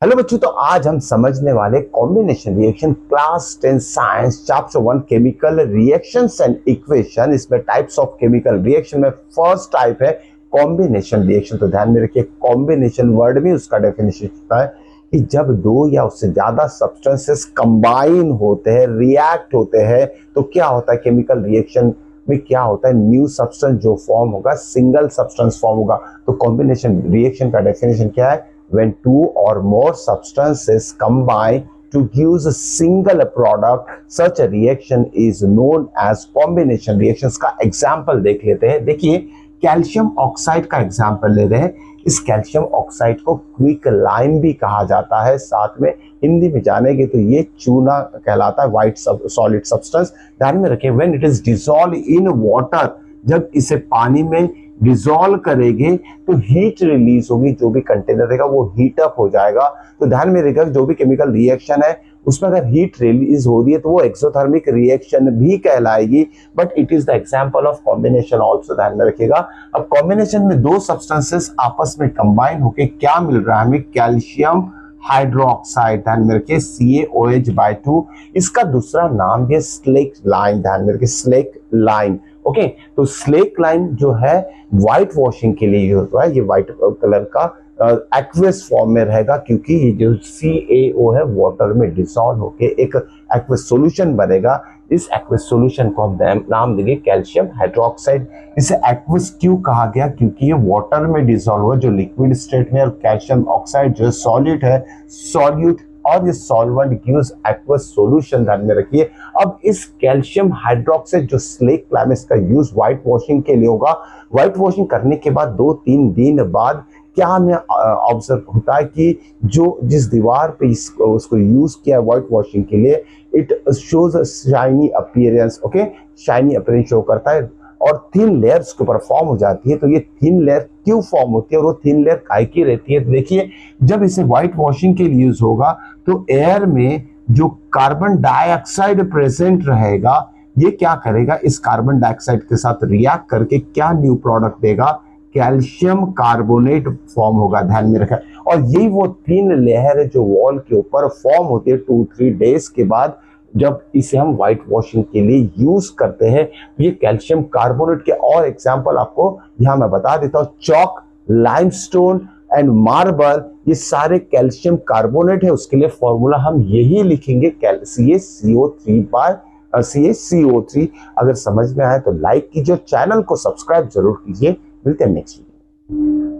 Hello बच्चों, तो आज हम समझने वाले combination reaction class 10 science chapter 1 chemical reactions and equation. इसमें टाइप्स ऑफ केमिकल रिएक्शन में फर्स्ट टाइप है कॉम्बिनेशन रिएक्शन। तो ध्यान में रखिए, कॉम्बिनेशन वर्ड में उसका डेफिनेशन होता है कि जब दो या उससे ज्यादा सब्सटेंसेस कंबाइन होते हैं, रिएक्ट होते हैं, तो क्या होता है केमिकल रिएक्शन में, क्या होता है न्यू सब्सटेंस जो फॉर्म होगा, सिंगल सब्सटेंस फॉर्म होगा। तो कॉम्बिनेशन रिएक्शन का डेफिनेशन क्या है? When two or more substances combine to give a single product, such a reaction is known as combination reactions। का एग्जाम्पल देख लेते हैं। देखिए, कैल्शियम ऑक्साइड का एग्जाम्पल ले रहे हैं। इस कैल्शियम ऑक्साइड को क्विक लाइम भी कहा जाता है, साथ में हिंदी में जानेंगे तो ये चूना कहलाता है, व्हाइट सॉलिड सब्सटेंस। ध्यान में रखें, when it is dissolve in water, जब इसे पानी में डिसॉल्व करेंगे तो हीट रिलीज होगी, जो भी कंटेनर रहेगा वो हीट अप हो जाएगा। तो ध्यान में रखिएगा, जो भी केमिकल रिएक्शन है उसमें अगर हीट रिलीज हो रही है तो वो एक्सोथर्मिक रिएक्शन भी कहलाएगी, but it is the example of combination also. ध्यान में रखिएगा, अब कॉम्बिनेशन में दो सब्सटेंसेस आपस में कंबाइन होके क्या मिल रहा है हमें? Calcium hydroxide. ध्यान में रखिए, CaOH/2। इसका दूसरा नाम भी है स्लेक लाइन। ध्यान में रखिए, स्लेक लाइन। ओके, तो स्लेक लाइन जो है व्हाइट वॉशिंग के लिए यूज होता है। ये व्हाइट कलर का एक्वस फॉर्म में रहेगा, क्योंकि ये जो CaO है वाटर में डिसॉल्व होके एक एक्वस सॉल्यूशन बनेगा। इस एक्वस सॉल्यूशन को हम नाम देंगे कैल्शियम हाइड्रोक्साइड। इसे एक्वस क्यों कहा गया? क्योंकि ये वाटर में डिसॉल्व हुआ, जो लिक्विड स्टेट में, और कैल्शियम ऑक्साइड जो सॉलिड है, सॉल्यूट, और ये सॉल्वेंट गिव्स एक्वस सॉल्यूशन। ध्यान में रखिए, अब इस कैल्शियम हाइड्रोक्साइड जो स्लेक लाइम, इसका यूज व्हाइट वॉशिंग के लिए होगा। व्हाइट वॉशिंग करने के बाद 2-3 दिन बाद क्या हमें ऑब्जर्व होता है कि जो जिस दीवार पे उसको यूज किया व्हाइट वॉशिंग के लिए, it shows shiny appearance. Okay, shiny appearance show करता है और थिन लेयर्स के ऊपर फॉर्म हो जाती है। तो ये थिन लेयर क्यों फॉर्म होती है और वो थिन लेयर काय की रहती है? देखिए, जब इसे व्हाइट वॉशिंग के लिए यूज होगा तो एयर में जो कार्बन डाइऑक्साइड प्रेजेंट रहेगा, ये क्या करेगा? इस कार्बन डाइऑक्साइड के साथ रिएक्ट करके क्या न्यू प्रोडक्ट देगा? कैल्शियम कार्बोनेट फॉर्म होगा। ध्यान में रखा, और यही वो थिन लेयर है जो वॉल के ऊपर फॉर्म होती है 2-3 डेज के बाद, जब इसे हम व्हाइट वॉशिंग के लिए यूज करते हैं। ये कैल्शियम कार्बोनेट के और एग्जांपल आपको यहां मैं बता देता हूं। चॉक, लाइमस्टोन एंड मार्बल, ये सारे कैल्शियम कार्बोनेट है। उसके लिए फॉर्मूला हम यही लिखेंगे, CaCO3। अगर समझ में आए तो लाइक कीजिए, चैनल को सब्सक्राइब जरूर कीजिए। मिलते हैं नेक्स्ट वीडियो।